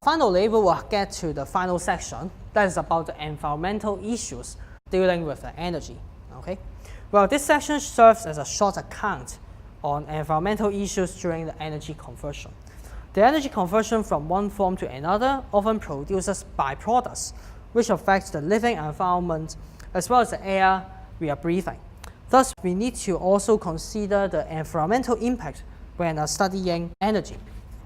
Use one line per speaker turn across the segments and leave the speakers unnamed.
Finally, we will get to the final section that is about the environmental issues dealing with the energy. Okay? Well, this section serves as a short account on environmental issues during the energy conversion. The energy conversion from one form to another often produces byproducts which affect the living environment as well as the air we are breathing. Thus, we need to also consider the environmental impact when studying energy.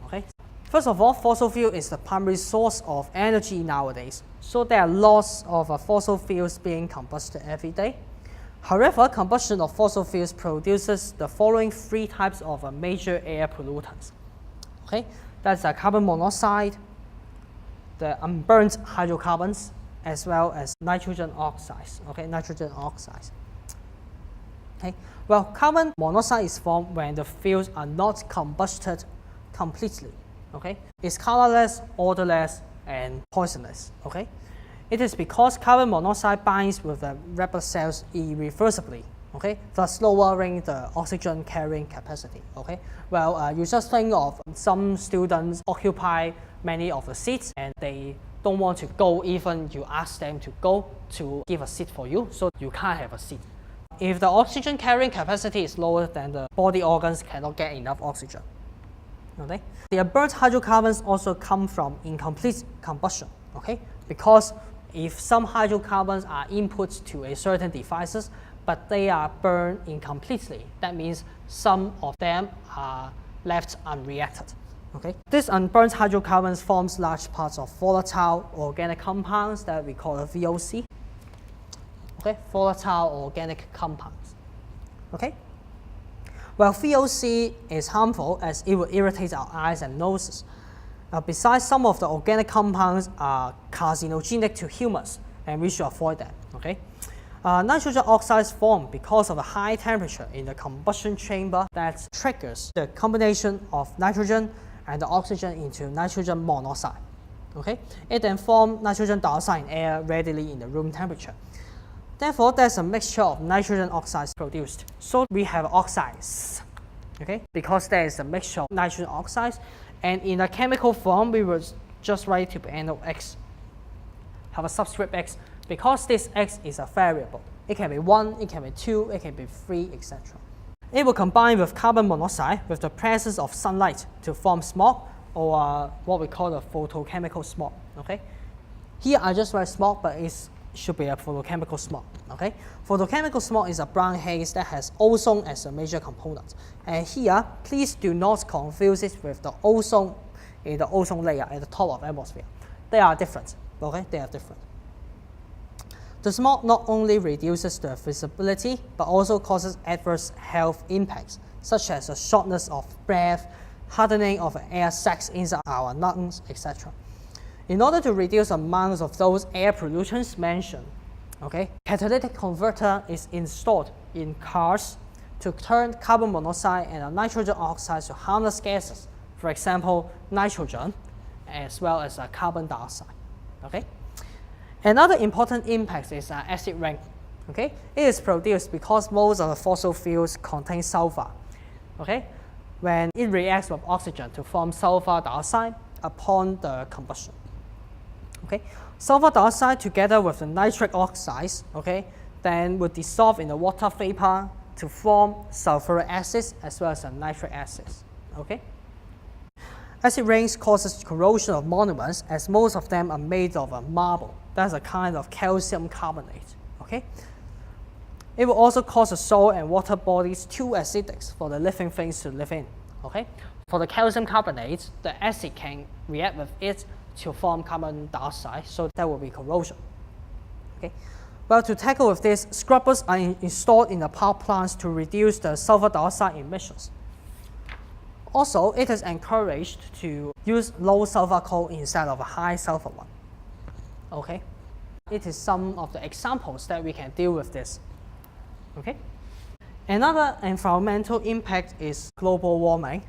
Okay? First of all, fossil fuel is the primary source of energy nowadays, so there are lots of fossil fuels being combusted every day. However, combustion of fossil fuels produces the following three types of major air pollutants. Okay? That's carbon monoxide, the unburnt hydrocarbons, as well as nitrogen oxides. Okay? Nitrogen oxides. Okay? Well, carbon monoxide is formed when the fuels are not combusted completely. Okay? It's colorless, odorless, and poisonous. Okay? It is because carbon monoxide binds with the red blood cells irreversibly, okay, thus lowering the oxygen carrying capacity. Okay? Well, you just think of some students occupy many of the seats and they don't want to go even you ask them to go to give a seat for you, so you can't have a seat. If the oxygen carrying capacity is lower, then the body organs cannot get enough oxygen. Okay? The burnt hydrocarbons also come from incomplete combustion, okay, because if some hydrocarbons are input to a certain devices, but they are burned incompletely, that means some of them are left unreacted. Okay? This unburnt hydrocarbons forms large parts of volatile organic compounds that we call a VOC. Okay? Volatile organic compounds. Okay? Well, VOC is harmful as it will irritate our eyes and noses. Besides, some of the organic compounds are carcinogenic to humans, and we should avoid them. Okay? Nitrogen oxides form because of a high temperature in the combustion chamber that triggers the combination of nitrogen and the oxygen into nitrogen monoxide. Okay? It then forms nitrogen dioxide in air readily in the room temperature. Therefore, there's a mixture of nitrogen oxides produced. So we have oxides, okay? Because there is a mixture of nitrogen oxides, and in a chemical form, we will just write to NOx, have a subscript X, because this X is a variable. It can be 1, it can be 2, it can be 3, etc. It will combine with carbon monoxide with the presence of sunlight to form smog, or what we call the photochemical smog. Okay? Here I just write smog, but it should be a photochemical smog. Okay? Photochemical smog is a brown haze that has ozone as a major component. And here, please do not confuse it with the ozone in the ozone layer at the top of the atmosphere. They are different. Okay? They are different. The smog not only reduces the visibility, but also causes adverse health impacts, such as the shortness of breath, hardening of air sacs inside our lungs, etc. In order to reduce the amounts of those air pollutants mentioned, okay, catalytic converter is installed in cars to turn carbon monoxide and nitrogen oxides to harmless gases, for example, nitrogen, as well as carbon dioxide. Okay? Another important impact is acid rain. Okay? It is produced because most of the fossil fuels contain sulfur. Okay? When it reacts with oxygen to form sulfur dioxide upon the combustion. Okay? Sulfur dioxide together with the nitric oxides, okay, then would dissolve in the water vapor to form sulfuric acids as well as nitric acids. Okay? Acid rains causes corrosion of monuments as most of them are made of marble. That's a kind of calcium carbonate. Okay? It will also cause the soil and water bodies too acidic for the living things to live in. Okay? For the calcium carbonate, the acid can react with it to form carbon dioxide, so there will be corrosion. Okay? Well, to tackle with this, scrubbers are installed in the power plants to reduce the sulfur dioxide emissions. Also, it is encouraged to use low sulfur coal instead of a high sulfur one. Okay? It is some of the examples that we can deal with this. Okay? Another environmental impact is global warming.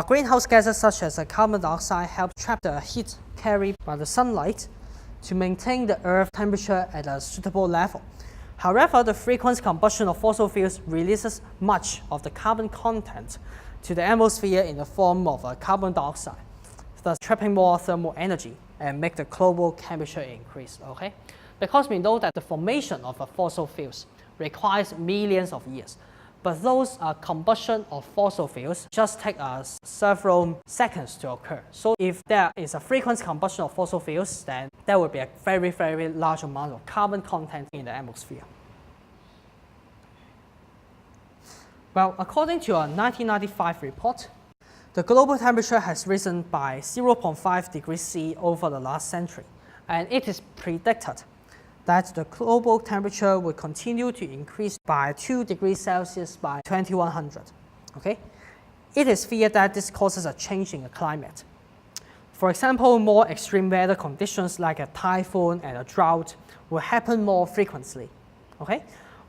Greenhouse gases such as carbon dioxide help trap the heat carried by the sunlight to maintain the Earth's temperature at a suitable level. However, the frequent combustion of fossil fuels releases much of the carbon content to the atmosphere in the form of carbon dioxide. thus trapping more thermal energy and make the global temperature increase, okay? Because we know that the formation of a fossil fuels requires millions of years, but those combustion of fossil fuels just take us several seconds to occur. So if there is a frequent combustion of fossil fuels, then there will be a very, very large amount of carbon content in the atmosphere. Well, according to a 1995 report, the global temperature has risen by 0.5 degrees C over the last century, and it is predicted that the global temperature will continue to increase by 2 degrees Celsius by 2100. Okay? It is feared that this causes a change in the climate. For example, more extreme weather conditions like a typhoon and a drought will happen more frequently. Okay?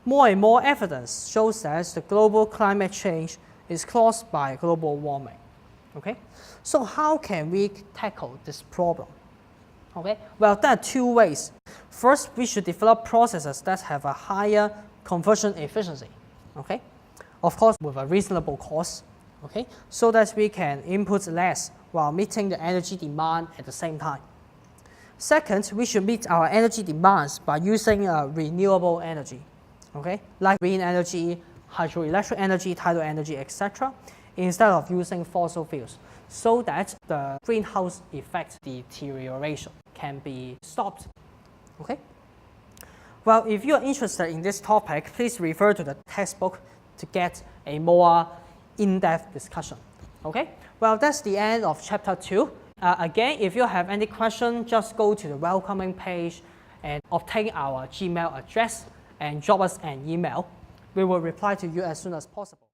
More and more evidence shows that the global climate change is caused by global warming. Okay? So how can we tackle this problem? Okay? Well, there are two ways. First, we should develop processes that have a higher conversion efficiency. Okay? Of course, with a reasonable cost. Okay? So that we can input less while meeting the energy demand at the same time. Second, we should meet our energy demands by using renewable energy. Okay? Like green energy, hydroelectric energy, tidal energy, etc., instead of using fossil fuels, so that the greenhouse effect deterioration can be stopped. Okay? Well, if you are interested in this topic, please refer to the textbook to get a more in-depth discussion. Okay? Well, that's the end of chapter 2. Again, if you have any question, just go to the welcoming page and obtain our Gmail address and drop us an email. We will reply to you as soon as possible.